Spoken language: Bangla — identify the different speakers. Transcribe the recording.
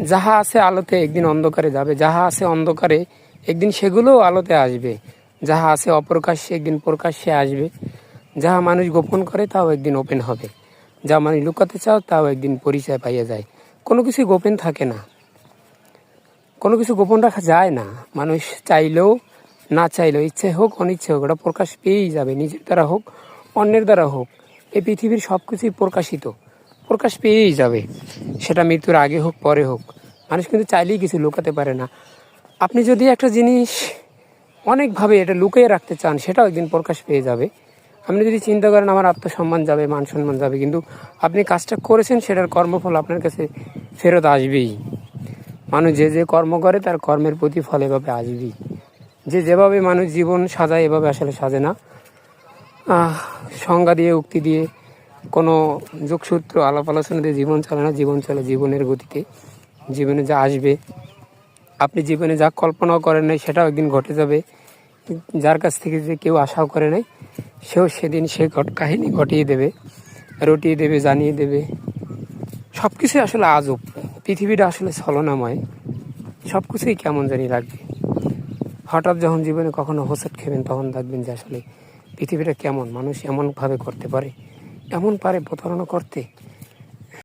Speaker 1: যাহা আছে আলোতে একদিন অন্ধকারে যাবে, যাহা আছে অন্ধকারে একদিন সেগুলোও আলোতে আসবে, যাহা আছে অপ্রকাশ্যে একদিন প্রকাশ্যে আসবে, যাহা মানুষ গোপন করে তাও একদিন ওপেন হবে, যা মানুষ লুকাতে চাও তাও একদিন পরিচয় পাইয়া যায়। কোনো কিছু গোপন থাকে না, কোনো কিছু গোপন রাখা যায় না। মানুষ চাইলেও না চাইলেও, ইচ্ছে হোক অনিচ্ছে হোক, ওটা প্রকাশ পেয়েই যাবে, নিজের দ্বারা হোক অন্যের দ্বারা হোক। এই পৃথিবীর সব কিছুই প্রকাশিত, প্রকাশ পেয়েই যাবে, সেটা মৃত্যুর আগে হোক পরে হোক। মানুষ কিন্তু চাইলেই কিছু লুকাতে পারে না। আপনি যদি একটা জিনিস অনেকভাবে এটা লুকিয়ে রাখতে চান, সেটাও একদিন প্রকাশ পেয়ে যাবে। আপনি যদি চিন্তা করেন আমার আত্মসম্মান যাবে, মান সম্মান যাবে, কিন্তু আপনি কাজটা করেছেন সেটার কর্মফল আপনার কাছে ফেরত আসবেই। মানুষ যে যে কর্ম করে তার কর্মের প্রতিফল এভাবে আসবেই। যে যেভাবে মানুষ জীবন সাজায় এভাবে আসলে সাজে না। সংজ্ঞা দিয়ে, উক্তি দিয়ে, কোনো যোগসূত্র আলাপ আলোচনা দিয়ে জীবন চলে না। জীবন চলে জীবনের গতিতে। জীবনে যা আসবে, আপনি জীবনে যা কল্পনাও করেন নাই সেটাও একদিন ঘটে যাবে। যার কাছ থেকে যে কেউ আশাও করে নাই, সেও সেদিন সে কাহিনী ঘটিয়ে দেবে, রটিয়ে দেবে, জানিয়ে দেবে। সব কিছুই আসলে আজব। পৃথিবীটা আসলে ছলনাময়, সব কিছুই কেমন জানি লাগবে। হঠাৎ যখন জীবনে কখনো হোঁচট খেবেন তখন দেখবেন যে আসলে পৃথিবীটা কেমন, মানুষ এমনভাবে করতে পারে, এমন পারে প্রতারণা করতে।